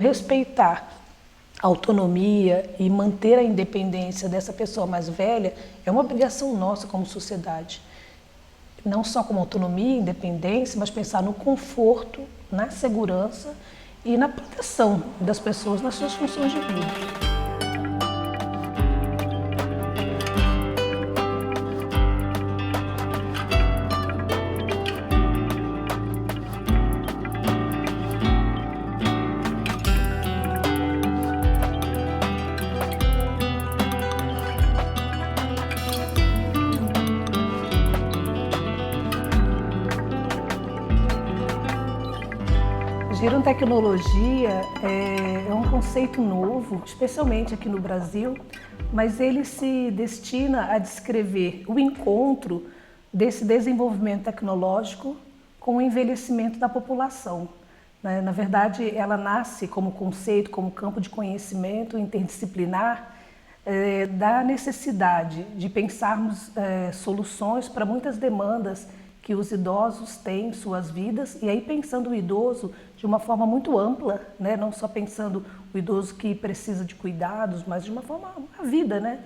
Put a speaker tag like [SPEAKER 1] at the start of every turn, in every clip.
[SPEAKER 1] Respeitar a autonomia e manter a independência dessa pessoa mais velha é uma obrigação nossa como sociedade. Não só como autonomia e independência, mas pensar no conforto, na segurança e na proteção das pessoas nas suas funções de vida. Gerontecnologia é um conceito novo, especialmente aqui no Brasil, mas ele se destina a descrever o encontro desse desenvolvimento tecnológico com o envelhecimento da população. Na verdade, ela nasce como conceito, como campo de conhecimento interdisciplinar da necessidade de pensarmos soluções para muitas demandas que os idosos têm em suas vidas, e aí pensando o idoso de uma forma muito ampla, né? Não só pensando o idoso que precisa de cuidados, mas de uma forma, a vida, né?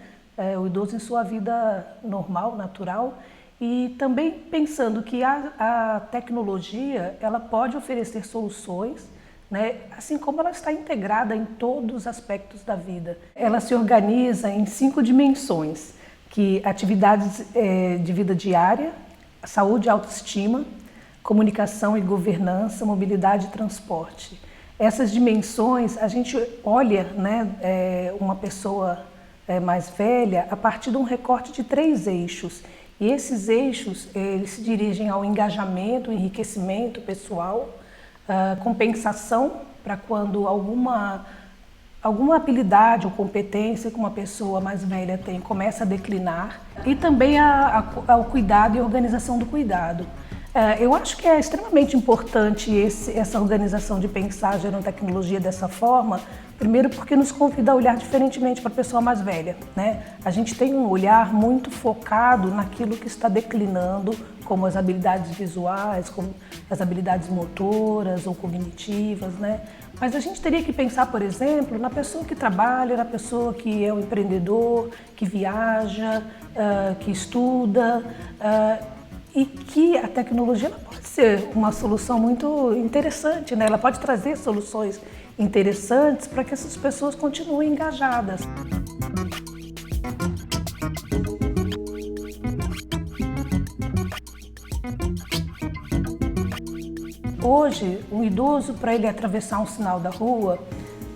[SPEAKER 1] O idoso em sua vida normal, natural, e também pensando que a tecnologia ela pode oferecer soluções, né? Assim como ela está integrada em todos os aspectos da vida. Ela se organiza em 5 dimensões, que atividades de vida diária, saúde e autoestima, comunicação e governança, mobilidade e transporte. Essas dimensões, a gente olha, né, uma pessoa mais velha a partir de um recorte de 3 eixos. E esses eixos, eles se dirigem ao engajamento, enriquecimento pessoal, compensação para quando alguma habilidade ou competência que uma pessoa mais velha tem começa a declinar, e também ao cuidado e organização do cuidado. Eu acho que é extremamente importante essa organização de pensar a gerontecnologia dessa forma, primeiro porque nos convida a olhar diferentemente para a pessoa mais velha, né? A gente tem um olhar muito focado naquilo que está declinando, como as habilidades visuais, como as habilidades motoras ou cognitivas, né? Mas a gente teria que pensar, por exemplo, na pessoa que trabalha, na pessoa que é um empreendedor, que viaja, que estuda, e que a tecnologia ela pode ser uma solução muito interessante, né? Ela pode trazer soluções interessantes para que essas pessoas continuem engajadas. Hoje, um idoso, para ele atravessar um sinal da rua,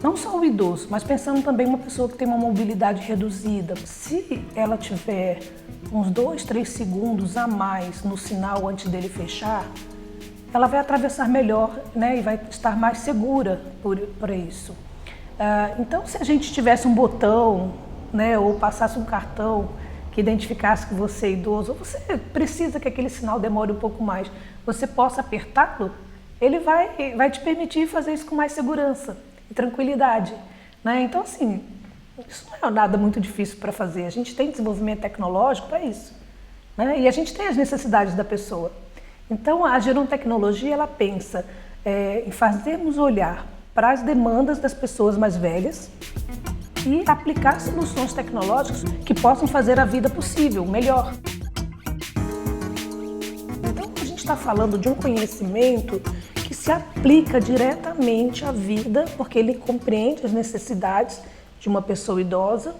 [SPEAKER 1] não só o idoso, mas pensando também uma pessoa que tem uma mobilidade reduzida, se ela tiver uns 2, 3 segundos a mais no sinal antes dele fechar, ela vai atravessar melhor, né, e vai estar mais segura por isso. Então, se a gente tivesse um botão, né, ou passasse um cartão que identificasse que você é idoso, ou você precisa que aquele sinal demore um pouco mais, você possa apertá-lo, ele vai te permitir fazer isso com mais segurança e tranquilidade, né? Então, assim, isso não é nada muito difícil para fazer. A gente tem desenvolvimento tecnológico para isso, né? E a gente tem as necessidades da pessoa. Então, a gerontecnologia, ela pensa em fazermos olhar para as demandas das pessoas mais velhas e aplicar soluções tecnológicas que possam fazer a vida possível, melhor. Então, a gente está falando de um conhecimento que se aplica diretamente à vida, porque ele compreende as necessidades de uma pessoa idosa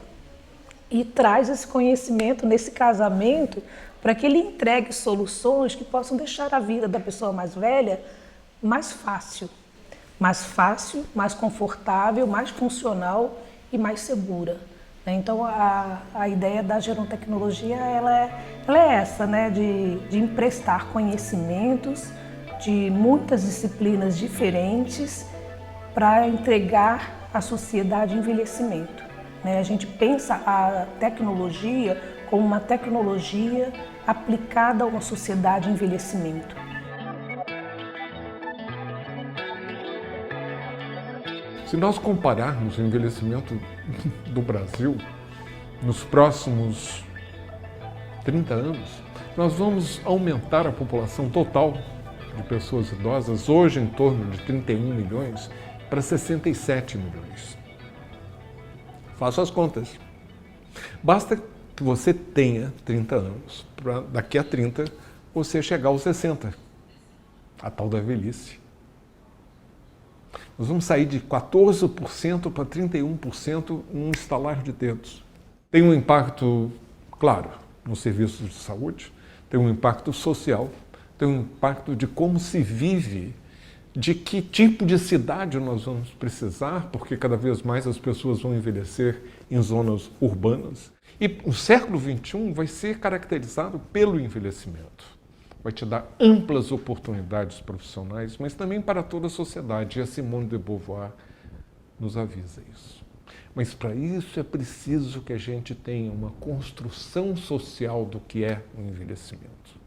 [SPEAKER 1] e traz esse conhecimento nesse casamento para que ele entregue soluções que possam deixar a vida da pessoa mais velha mais fácil, mais confortável, mais funcional e mais segura. Então, a ideia da gerontecnologia ela é essa, né? de emprestar conhecimentos de muitas disciplinas diferentes para entregar à sociedade envelhecimento, né? A gente pensa a tecnologia como uma tecnologia aplicada a uma sociedade em envelhecimento.
[SPEAKER 2] Se nós compararmos o envelhecimento do Brasil nos próximos 30 anos, nós vamos aumentar a população total de pessoas idosas, hoje em torno de 31 milhões, para 67 milhões. Faça as contas. Basta que você tenha 30 anos, para daqui a 30 você chegar aos 60, a tal da velhice. Nós vamos sair de 14% para 31% num estalar de dedos. Tem um impacto, claro, nos serviços de saúde, tem um impacto social, tem um impacto de como se vive, de que tipo de cidade nós vamos precisar, porque cada vez mais as pessoas vão envelhecer em zonas urbanas. E o século XXI vai ser caracterizado pelo envelhecimento. Vai te dar amplas oportunidades profissionais, mas também para toda a sociedade. E a Simone de Beauvoir nos avisa isso. Mas para isso é preciso que a gente tenha uma construção social do que é o envelhecimento.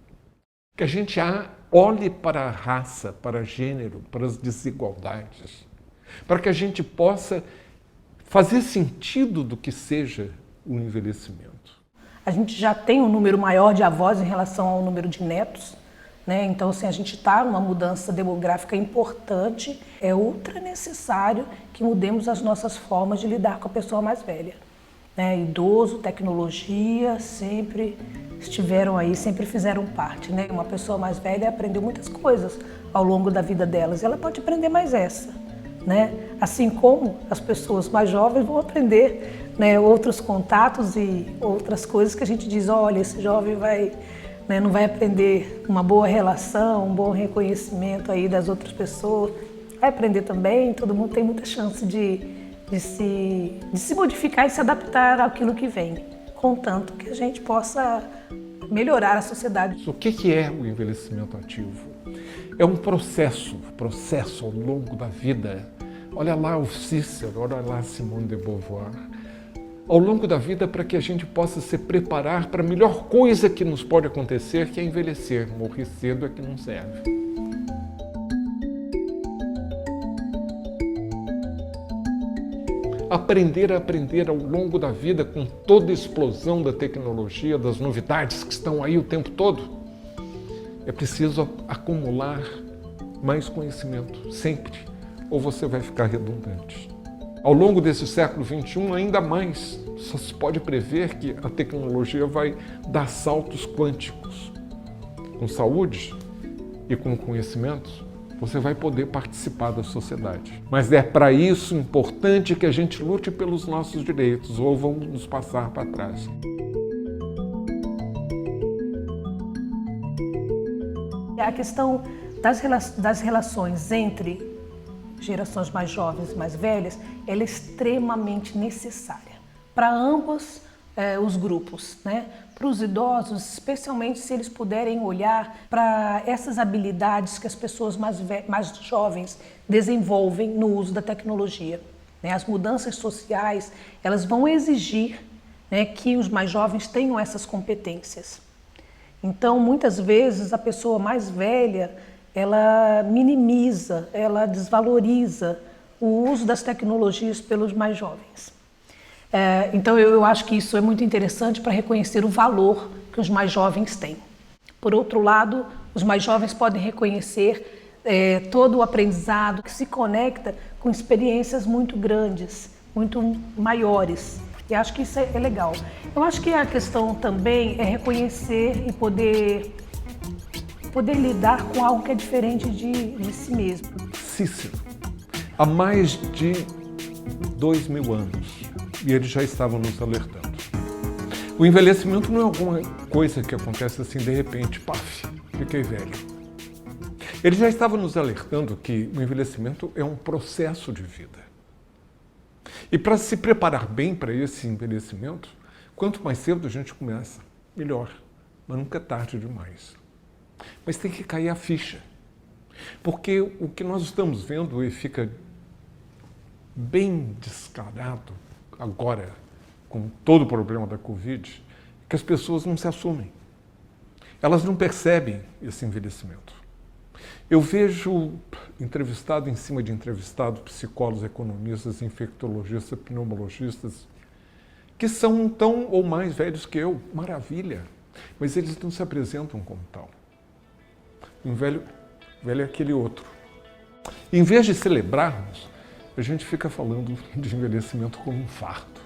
[SPEAKER 2] Que a gente olhe para a raça, para gênero, para as desigualdades, para que a gente possa fazer sentido do que seja o envelhecimento.
[SPEAKER 1] A gente já tem um número maior de avós em relação ao número de netos, né? Então, assim, a gente está numa mudança demográfica importante. É ultra necessário que mudemos as nossas formas de lidar com a pessoa mais velha, né? Idoso, tecnologia, sempre estiveram aí, sempre fizeram parte, né? Uma pessoa mais velha aprendeu muitas coisas ao longo da vida delas. Ela pode aprender mais essa, né? Assim como as pessoas mais jovens vão aprender, né, outros contatos e outras coisas que a gente diz, olha, esse jovem vai, né, não vai aprender uma boa relação, um bom reconhecimento aí das outras pessoas. Vai aprender também, todo mundo tem muita chance de se modificar e se adaptar àquilo que vem, contanto que a gente possa melhorar a sociedade.
[SPEAKER 2] O que é o envelhecimento ativo? É um processo ao longo da vida. Olha lá o Cícero, olha lá a Simone de Beauvoir. Ao longo da vida, para que a gente possa se preparar para a melhor coisa que nos pode acontecer, que é envelhecer. Morrer cedo é que não serve. Aprender a aprender ao longo da vida, com toda a explosão da tecnologia, das novidades que estão aí o tempo todo. É preciso acumular mais conhecimento, sempre, ou você vai ficar redundante. Ao longo desse século XXI, ainda mais, só se pode prever que a tecnologia vai dar saltos quânticos. Com saúde e com conhecimento, você vai poder participar da sociedade. Mas é para isso importante que a gente lute pelos nossos direitos, ou vão nos passar para trás.
[SPEAKER 1] A questão das relações entre gerações mais jovens e mais velhas, ela é extremamente necessária para ambos os grupos, né? Para os idosos, especialmente se eles puderem olhar para essas habilidades que as pessoas mais jovens desenvolvem no uso da tecnologia, né? As mudanças sociais, elas vão exigir, né, que os mais jovens tenham essas competências. Então, muitas vezes, a pessoa mais velha, ela minimiza, ela desvaloriza o uso das tecnologias pelos mais jovens. Então, eu acho que isso é muito interessante para reconhecer o valor que os mais jovens têm. Por outro lado, os mais jovens podem reconhecer todo o aprendizado que se conecta com experiências muito grandes, muito maiores. E acho que isso é legal. Eu acho que a questão também é reconhecer e poder lidar com algo que é diferente de si mesmo.
[SPEAKER 2] Cícero, há mais de 2000 anos, e eles já estavam nos alertando. O envelhecimento não é alguma coisa que acontece assim de repente, paf, fiquei velho. Eles já estavam nos alertando que o envelhecimento é um processo de vida. E para se preparar bem para esse envelhecimento, quanto mais cedo a gente começa, melhor, mas nunca é tarde demais. Mas tem que cair a ficha, porque o que nós estamos vendo e fica bem descarado agora, com todo o problema da Covid, é que as pessoas não se assumem. Elas não percebem esse envelhecimento. Eu vejo entrevistado em cima de entrevistado, psicólogos, economistas, infectologistas, pneumologistas, que são tão ou mais velhos que eu, maravilha, mas eles não se apresentam como tal. Um velho é aquele outro. Em vez de celebrarmos a gente fica falando de envelhecimento como um fardo.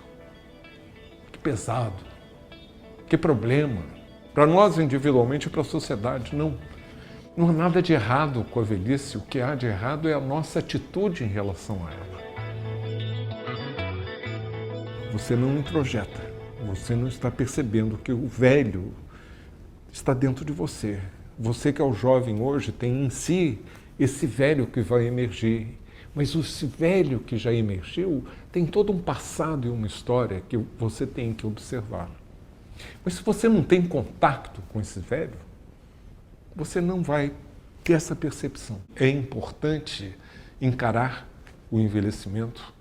[SPEAKER 2] Que pesado, que problema. Para nós individualmente e para a sociedade, não. Não há nada de errado com a velhice, o que há de errado é a nossa atitude em relação a ela. Você não introjeta, você não está percebendo que o velho está dentro de você. Você que é o jovem hoje tem em si esse velho que vai emergir, mas esse velho que já emergiu tem todo um passado e uma história que você tem que observar. Mas se você não tem contato com esse velho, você não vai ter essa percepção. É importante encarar o envelhecimento,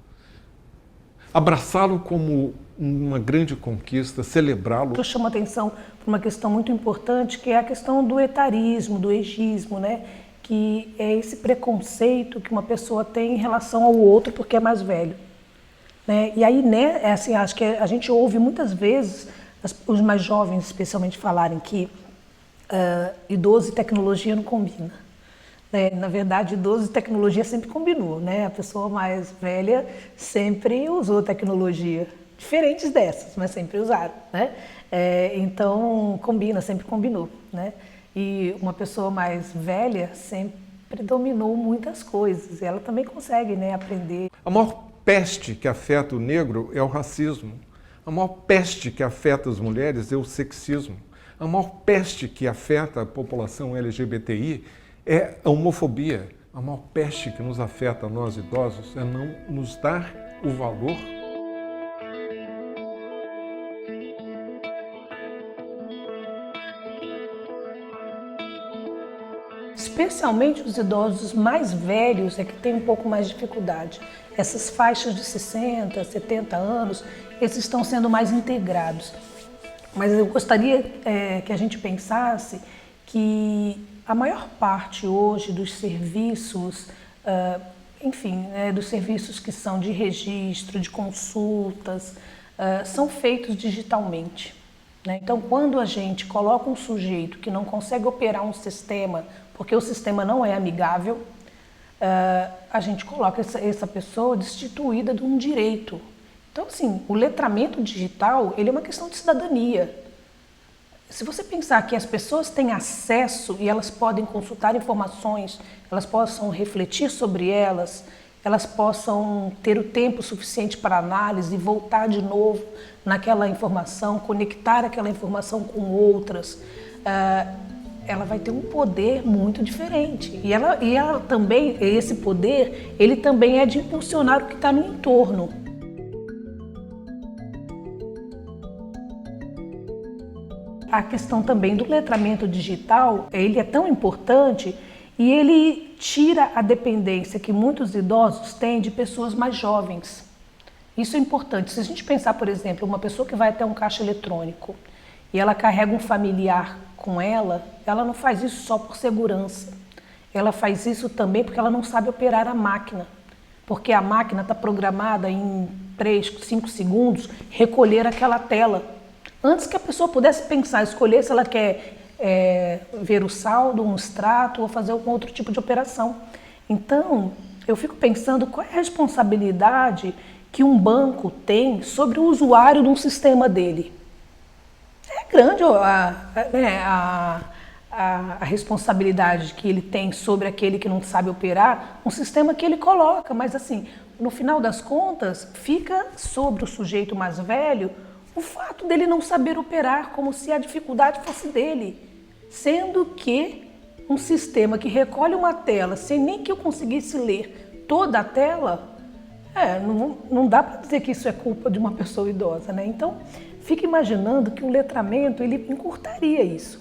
[SPEAKER 2] abraçá-lo como uma grande conquista, celebrá-lo.
[SPEAKER 1] Eu chamo a atenção para uma questão muito importante, que é a questão do etarismo, do ageismo, né? Que é esse preconceito que uma pessoa tem em relação ao outro porque é mais velho. Né? E aí, né, assim, acho que a gente ouve muitas vezes os mais jovens, especialmente, falarem que idoso e tecnologia não combina. Na verdade, idoso e tecnologia sempre combinou, né? A pessoa mais velha sempre usou tecnologia, diferentes dessas, mas sempre usaram, né? Então, combina, sempre combinou, né? E uma pessoa mais velha sempre dominou muitas coisas, e ela também consegue, né, aprender.
[SPEAKER 2] A maior peste que afeta o negro é o racismo. A maior peste que afeta as mulheres é o sexismo. A maior peste que afeta a população LGBTI é a homofobia. A maior peste que nos afeta a nós idosos é não nos dar o valor.
[SPEAKER 1] Especialmente os idosos mais velhos é que têm um pouco mais de dificuldade. Essas faixas de 60, 70 anos, eles estão sendo mais integrados. Mas eu gostaria que a gente pensasse que a maior parte hoje dos serviços, dos serviços que são de registro, de consultas, são feitos digitalmente. Né? Então, quando a gente coloca um sujeito que não consegue operar um sistema, porque o sistema não é amigável, a gente coloca essa pessoa destituída de um direito. Então, assim, o letramento digital, ele é uma questão de cidadania. Se você pensar que as pessoas têm acesso e elas podem consultar informações, elas possam refletir sobre elas, elas possam ter o tempo suficiente para análise e voltar de novo naquela informação, conectar aquela informação com outras, ela vai ter um poder muito diferente. E ela também, esse poder, ele também é de impulsionar o que está no entorno. A questão também do letramento digital, ele é tão importante e ele tira a dependência que muitos idosos têm de pessoas mais jovens. Isso é importante. Se a gente pensar, por exemplo, uma pessoa que vai até um caixa eletrônico e ela carrega um familiar com ela não faz isso só por segurança. Ela faz isso também porque ela não sabe operar a máquina. Porque a máquina está programada em 3, 5 segundos recolher aquela tela. Antes que a pessoa pudesse pensar, escolher se ela quer ver o saldo, um extrato ou fazer algum outro tipo de operação. Então, eu fico pensando qual é a responsabilidade que um banco tem sobre o usuário de um sistema dele. É grande a responsabilidade que ele tem sobre aquele que não sabe operar um sistema que ele coloca, mas assim, no final das contas, fica sobre o sujeito mais velho o fato dele não saber operar, como se a dificuldade fosse dele, sendo que um sistema que recolhe uma tela sem nem que eu conseguisse ler toda a tela, não dá para dizer que isso é culpa de uma pessoa idosa, né? Então, fica imaginando que o letramento, ele encurtaria isso.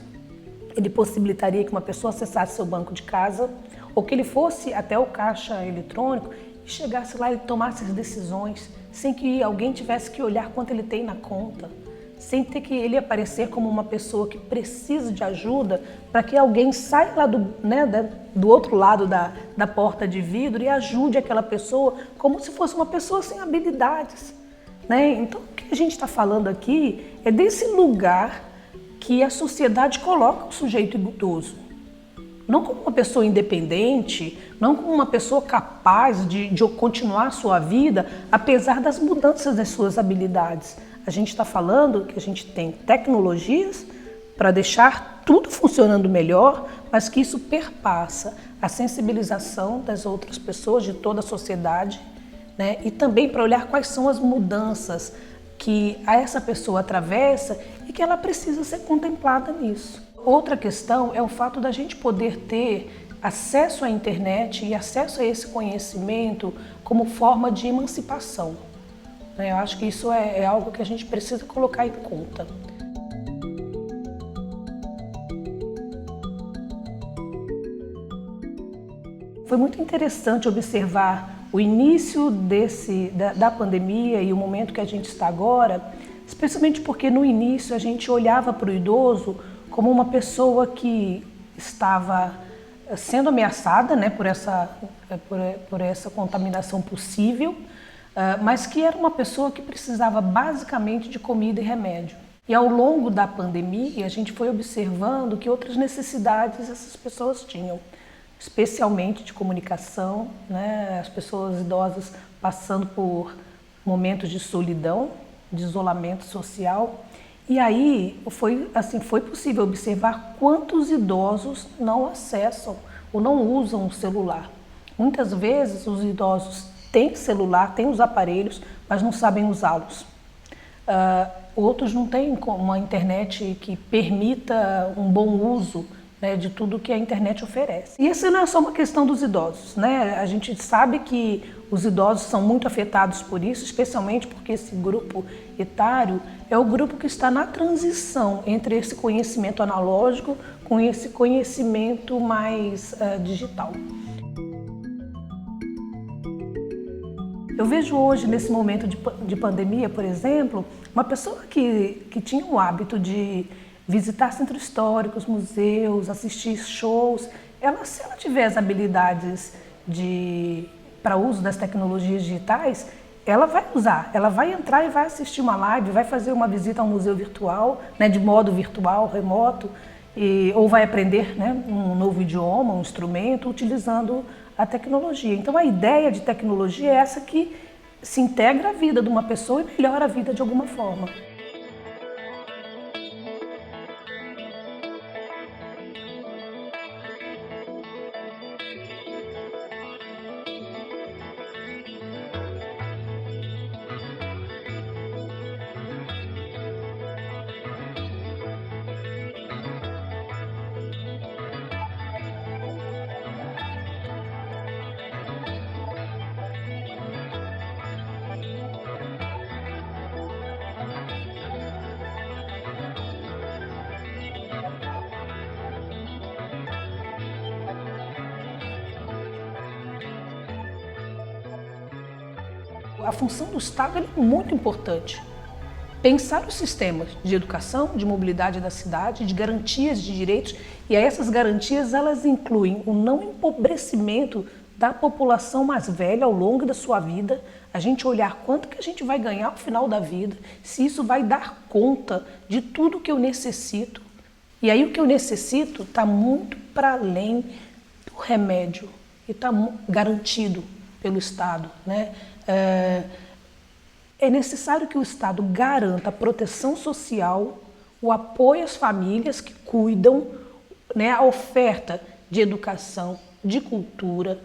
[SPEAKER 1] Ele possibilitaria que uma pessoa acessasse seu banco de casa ou que ele fosse até o caixa eletrônico e chegasse lá e tomasse as decisões sem que alguém tivesse que olhar quanto ele tem na conta, sem ter que ele aparecer como uma pessoa que precisa de ajuda para que alguém saia lá do outro lado da porta de vidro e ajude aquela pessoa como se fosse uma pessoa sem habilidades. Né? Então, o que a gente está falando aqui é desse lugar que a sociedade coloca o sujeito idoso. não como uma pessoa independente, não como uma pessoa capaz de continuar a sua vida, apesar das mudanças das suas habilidades. A gente está falando que a gente tem tecnologias para deixar tudo funcionando melhor, mas que isso perpassa a sensibilização das outras pessoas, de toda a sociedade, né? E também para olhar quais são as mudanças que essa pessoa atravessa e que ela precisa ser contemplada nisso. Outra questão é o fato da gente poder ter acesso à internet e acesso a esse conhecimento como forma de emancipação. Eu acho que isso é algo que a gente precisa colocar em conta. Foi muito interessante observar o início da pandemia e o momento que a gente está agora, especialmente porque no início a gente olhava para o idoso como uma pessoa que estava sendo ameaçada, né, por essa contaminação possível, mas que era uma pessoa que precisava basicamente de comida e remédio. E ao longo da pandemia a gente foi observando que outras necessidades essas pessoas tinham, especialmente de comunicação, né? As pessoas idosas passando por momentos de solidão, de isolamento social. E aí foi possível observar quantos idosos não acessam ou não usam o celular. Muitas vezes os idosos têm celular, têm os aparelhos, mas não sabem usá-los. Outros não têm uma internet que permita um bom uso, né, de tudo que a internet oferece. E isso não é só uma questão dos idosos, né? A gente sabe que os idosos são muito afetados por isso, especialmente porque esse grupo etário é o grupo que está na transição entre esse conhecimento analógico com esse conhecimento mais digital. Eu vejo hoje, nesse momento de pandemia, por exemplo, uma pessoa que tinha o hábito de visitar centros históricos, museus, assistir shows, se ela tiver as habilidades para uso das tecnologias digitais, ela vai usar, ela vai entrar e vai assistir uma live, vai fazer uma visita a um museu virtual, né, de modo virtual, remoto, ou vai aprender, né, um novo idioma, um instrumento, utilizando a tecnologia. Então a ideia de tecnologia é essa que se integra à vida de uma pessoa e melhora a vida de alguma forma. A função do Estado é muito importante. Pensar os sistemas de educação, de mobilidade da cidade, de garantias de direitos, e essas garantias elas incluem o não empobrecimento da população mais velha ao longo da sua vida, a gente olhar quanto que a gente vai ganhar ao final da vida, se isso vai dar conta de tudo que eu necessito. E aí o que eu necessito está muito para além do remédio e está garantido pelo Estado, né? É necessário que o Estado garanta a proteção social, o apoio às famílias que cuidam, né, a oferta de educação, de cultura,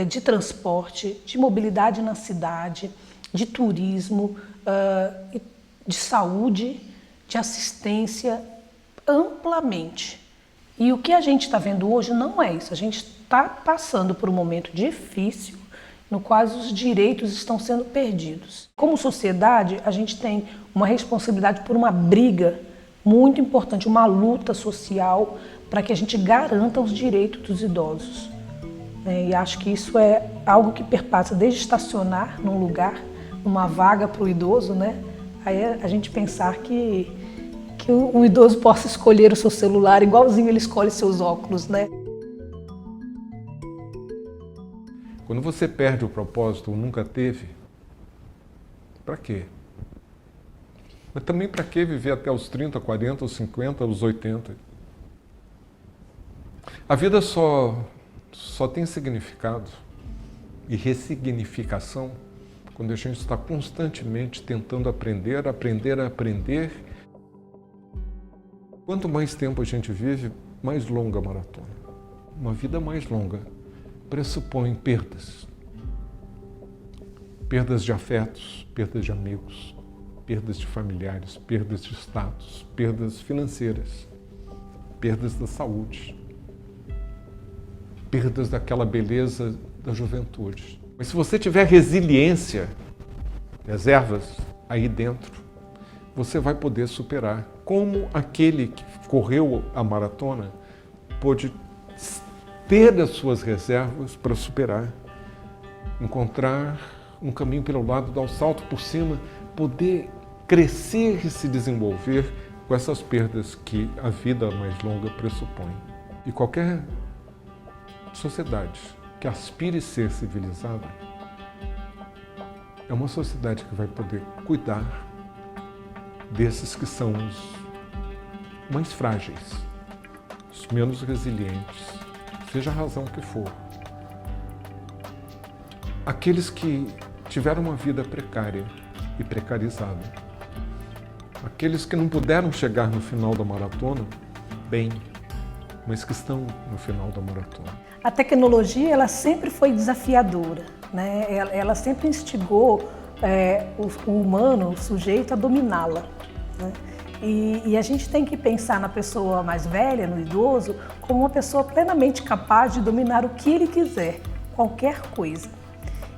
[SPEAKER 1] de transporte, de mobilidade na cidade, de turismo, de saúde, de assistência amplamente. E o que a gente está vendo hoje não é isso. A gente está passando por um momento difícil no qual os direitos estão sendo perdidos. Como sociedade, a gente tem uma responsabilidade por uma briga muito importante, uma luta social para que a gente garanta os direitos dos idosos. E acho que isso é algo que perpassa desde estacionar num lugar, numa vaga para o idoso, né? Aí a gente pensar que o idoso possa escolher o seu celular igualzinho ele escolhe seus óculos, né?
[SPEAKER 2] Quando você perde o propósito ou nunca teve, para quê? Mas também para que viver até os 30, 40, os 50, os 80? A vida só tem significado e ressignificação quando a gente está constantemente tentando aprender. Quanto mais tempo a gente vive, mais longa a maratona. Uma vida mais longa pressupõe perdas. Perdas de afetos, perdas de amigos, perdas de familiares, perdas de status, perdas financeiras, perdas da saúde, perdas daquela beleza da juventude. Mas se você tiver resiliência, reservas aí dentro, você vai poder superar. Como aquele que correu a maratona pôde ter as suas reservas para superar, encontrar um caminho pelo lado, dar um salto por cima, poder crescer e se desenvolver com essas perdas que a vida mais longa pressupõe. E qualquer sociedade que aspire ser civilizada é uma sociedade que vai poder cuidar desses que são os mais frágeis, os menos resilientes, seja a razão que for. Aqueles que tiveram uma vida precária e precarizada. Aqueles que não puderam chegar no final da maratona bem, mas que estão no final da maratona.
[SPEAKER 1] A tecnologia, ela sempre foi desafiadora, né? Ela sempre instigou o humano, o sujeito, a dominá-la, né? E a gente tem que pensar na pessoa mais velha, no idoso, como uma pessoa plenamente capaz de dominar o que ele quiser, qualquer coisa.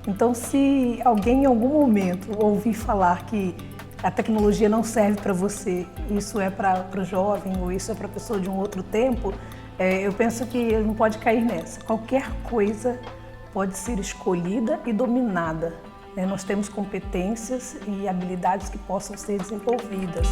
[SPEAKER 1] Então, se alguém em algum momento ouvir falar que a tecnologia não serve para você, isso é para o jovem ou isso é para a pessoa de um outro tempo, eu penso que ele não pode cair nessa. Qualquer coisa pode ser escolhida e dominada, né? Nós temos competências e habilidades que possam ser desenvolvidas.